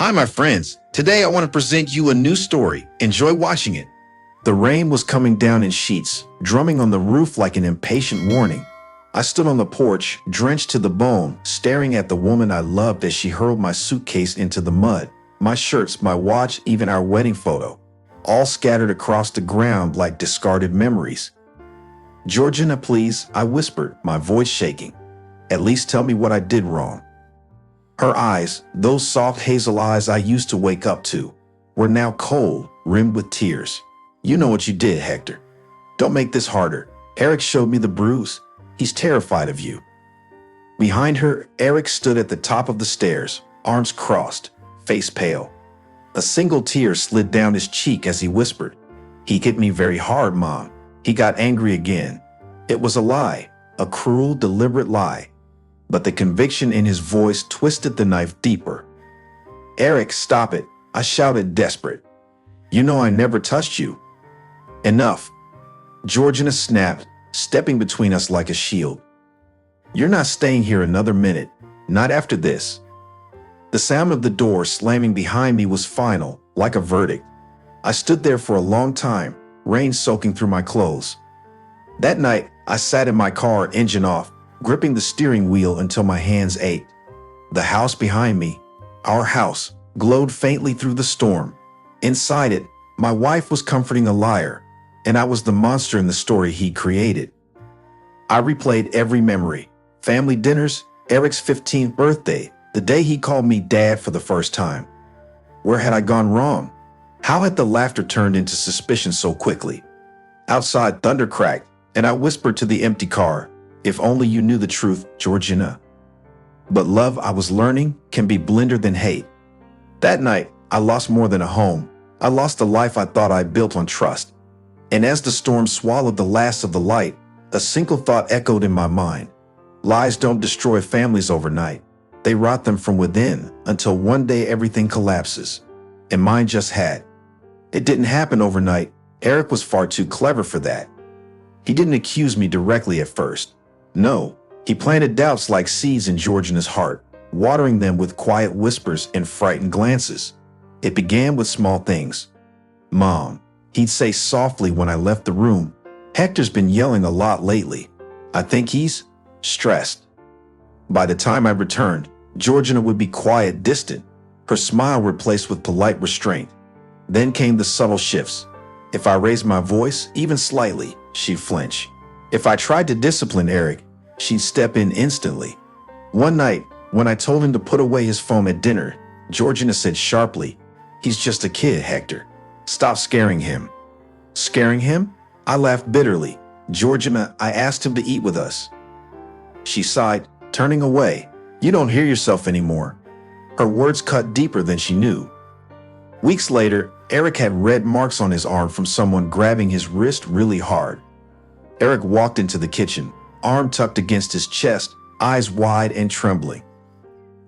Hi, my friends. Today I want to present you a new story. Enjoy watching it. The rain was coming down in sheets, drumming on the roof like an impatient warning. I stood on the porch, drenched to the bone, staring at the woman I loved as she hurled my suitcase into the mud. My shirts, my watch, even our wedding photo, all scattered across the ground like discarded memories. "Georgina, please," I whispered, my voice shaking. "At least tell me what I did wrong." Her eyes, those soft hazel eyes I used to wake up to, were now cold, rimmed with tears. "You know what you did, Hector. Don't make this harder. Eric showed me the bruise. He's terrified of you." Behind her, Eric stood at the top of the stairs, arms crossed, face pale. A single tear slid down his cheek as he whispered, "He hit me very hard, Mom." He got angry again. It was a lie, a cruel, deliberate lie. But the conviction in his voice twisted the knife deeper. "Eric, stop it," I shouted, desperate. "You know I never touched you." "Enough." Georgina snapped, stepping between us like a shield. "You're not staying here another minute, not after this." The sound of the door slamming behind me was final, like a verdict. I stood there for a long time, rain soaking through my clothes. That night, I sat in my car, engine off, gripping the steering wheel until my hands ached. The house behind me, our house, glowed faintly through the storm. Inside it, my wife was comforting a liar, and I was the monster in the story he created. I replayed every memory: family dinners, Eric's 15th birthday, the day he called me Dad for the first time. Where had I gone wrong? How had the laughter turned into suspicion so quickly? Outside, thunder cracked, and I whispered to the empty car, "If only you knew the truth, Georgina." But love, I was learning, can be blinder than hate. That night, I lost more than a home. I lost the life I thought I built on trust. And as the storm swallowed the last of the light, a single thought echoed in my mind. Lies don't destroy families overnight. They rot them from within until one day everything collapses. And mine just had. It didn't happen overnight. Eric was far too clever for that. He didn't accuse me directly at first. No, he planted doubts like seeds in Georgina's heart, watering them with quiet whispers and frightened glances. It began with small things. "Mom," he'd say softly when I left the room, "Hector's been yelling a lot lately. I think he's stressed." By the time I returned, Georgina would be quiet, distant, her smile replaced with polite restraint. Then came the subtle shifts. If I raised my voice, even slightly, she'd flinch. If I tried to discipline Eric, she'd step in instantly. One night, when I told him to put away his phone at dinner, Georgina said sharply, "He's just a kid, Hector. Stop scaring him." "Scaring him?" I laughed bitterly. "Georgina, I asked him to eat with us." She sighed, turning away. "You don't hear yourself anymore." Her words cut deeper than she knew. Weeks later, Eric had red marks on his arm from someone grabbing his wrist really hard. Eric walked into the kitchen, arm tucked against his chest, eyes wide and trembling.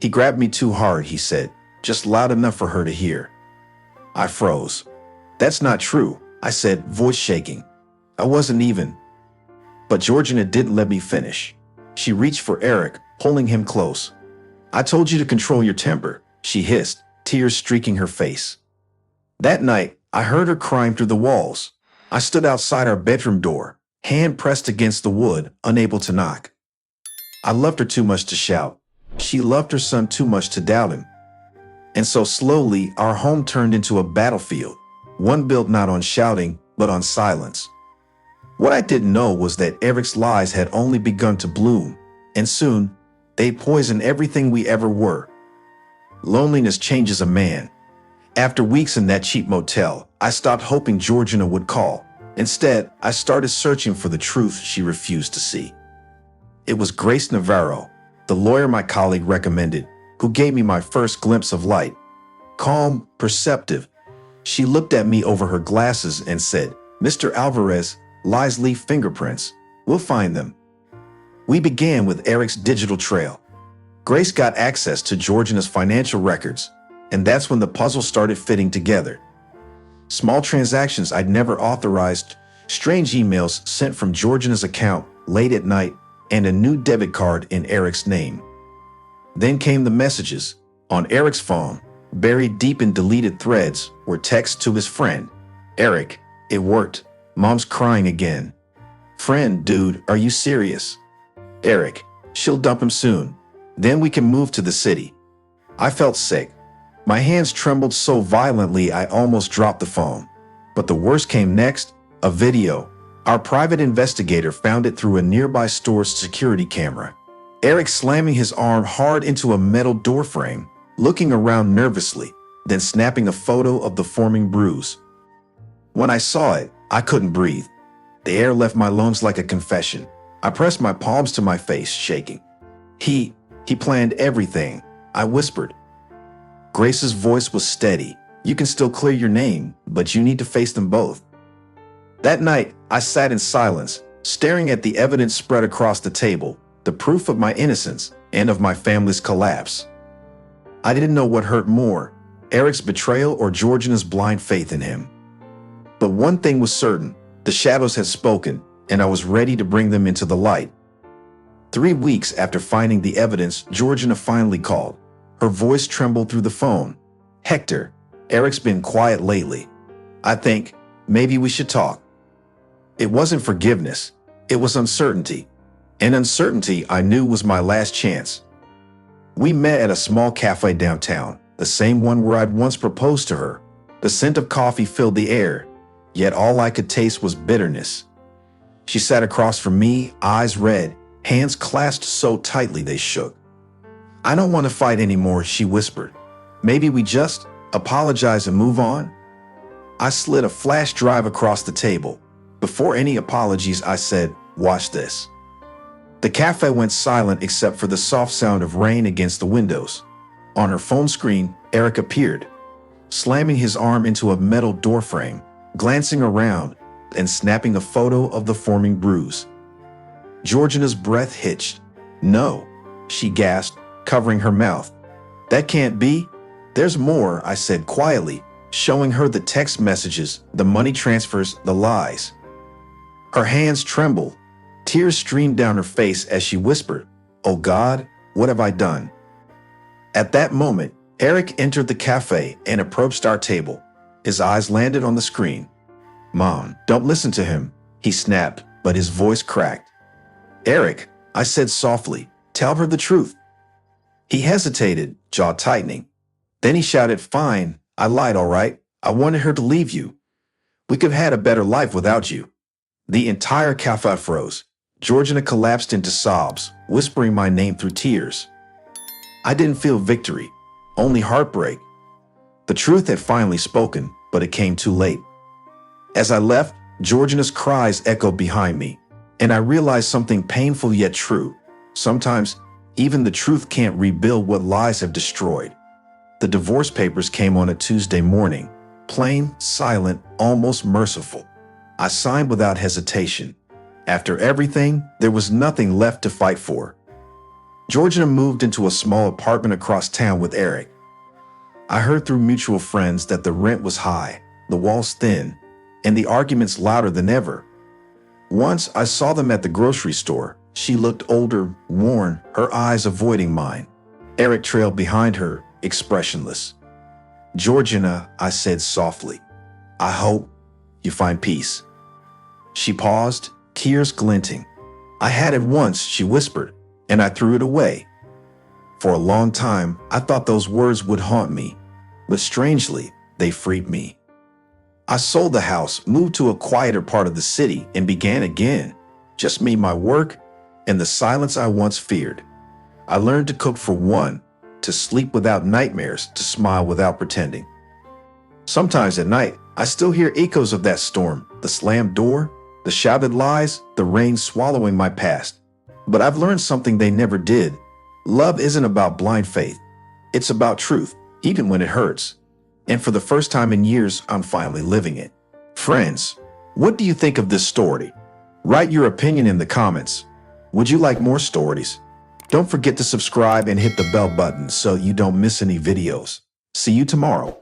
"He grabbed me too hard," he said, just loud enough for her to hear. I froze. "That's not true," I said, voice shaking. "I wasn't even." But Georgina didn't let me finish. She reached for Eric, pulling him close. "I told you to control your temper," she hissed, tears streaking her face. That night, I heard her crying through the walls. I stood outside our bedroom door, hand pressed against the wood, unable to knock. I loved her too much to shout. She loved her son too much to doubt him. And so slowly, our home turned into a battlefield, one built not on shouting, but on silence. What I didn't know was that Eric's lies had only begun to bloom, and soon, they'd poison everything we ever were. Loneliness changes a man. After weeks in that cheap motel, I stopped hoping Georgina would call. Instead, I started searching for the truth she refused to see. It was Grace Navarro, the lawyer my colleague recommended, who gave me my first glimpse of light. Calm, perceptive, she looked at me over her glasses and said, "Mr. Alvarez, lies leave fingerprints. We'll find them." We began with Eric's digital trail. Grace got access to Georgina's financial records, and that's when the puzzle started fitting together. Small transactions I'd never authorized, strange emails sent from Georgina's account late at night, and a new debit card in Eric's name. Then came the messages on Eric's phone, Buried deep in deleted threads were texts to his friend. Eric, it worked. Mom's crying again. Friend, dude, are you serious? Eric, she'll dump him soon. Then we can move to the city. I felt sick. My hands trembled so violently I almost dropped the phone. But the worst came next, a video. Our private investigator found it through a nearby store's security camera. Eric slamming his arm hard into a metal doorframe, looking around nervously, then snapping a photo of the forming bruise. When I saw it, I couldn't breathe. The air left my lungs like a confession. I pressed my palms to my face, shaking. He planned everything, I whispered. Grace's voice was steady. You can still clear your name, but you need to face them both. That night, I sat in silence, staring at the evidence spread across the table, the proof of my innocence and of my family's collapse. I didn't know what hurt more, Eric's betrayal or Georgina's blind faith in him. But one thing was certain, the shadows had spoken, and I was ready to bring them into the light. 3 weeks after finding the evidence, Georgina finally called. Her voice trembled through the phone. Hector, Eric's been quiet lately. I think maybe we should talk. It wasn't forgiveness, it was uncertainty. And uncertainty I knew was my last chance. We met at a small cafe downtown, the same one where I'd once proposed to her. The scent of coffee filled the air, yet all I could taste was bitterness. She sat across from me, eyes red, hands clasped so tightly they shook. I don't want to fight anymore, she whispered. Maybe we just apologize and move on? I slid a flash drive across the table. Before any apologies, I said, watch this. The cafe went silent except for the soft sound of rain against the windows. On her phone screen, Eric appeared, slamming his arm into a metal doorframe, glancing around, and snapping a photo of the forming bruise. Georgina's breath hitched. No, she gasped, covering her mouth. That can't be. There's more, I said quietly, showing her the text messages, the money transfers, the lies. Her hands trembled. Tears streamed down her face as she whispered, "Oh God, what have I done?" At that moment, Eric entered the cafe and approached our table. His eyes landed on the screen. "Mom, don't listen to him," he snapped, but his voice cracked. "Eric," I said softly, "tell her the truth." He hesitated, jaw tightening. Then he shouted, "Fine, I lied, all right. I wanted her to leave you. We could have had a better life without you." The entire cafe froze. Georgina collapsed into sobs, whispering my name through tears. I didn't feel victory, only heartbreak. The truth had finally spoken, but it came too late. As I left, Georgina's cries echoed behind me, and I realized something painful yet true. Sometimes, even the truth can't rebuild what lies have destroyed. The divorce papers came on a Tuesday morning, plain, silent, almost merciful. I signed without hesitation. After everything, there was nothing left to fight for. Georgina moved into a small apartment across town with Eric. I heard through mutual friends that the rent was high, the walls thin, and the arguments louder than ever. Once I saw them at the grocery store. She looked older, worn, her eyes avoiding mine. Eric trailed behind her, expressionless. "Georgina," I said softly, "I hope you find peace." She paused, tears glinting. "I had it once," she whispered, "and I threw it away." For a long time, I thought those words would haunt me, but strangely, they freed me. I sold the house, moved to a quieter part of the city, and began again. Just me, my work, and the silence I once feared. I learned to cook for one, to sleep without nightmares, to smile without pretending. Sometimes at night, I still hear echoes of that storm, the slammed door, the shouted lies, the rain swallowing my past. But I've learned something they never did. Love isn't about blind faith. It's about truth, even when it hurts. And for the first time in years, I'm finally living it. Friends, what do you think of this story? Write your opinion in the comments. Would you like more stories? Don't forget to subscribe and hit the bell button so you don't miss any videos. See you tomorrow.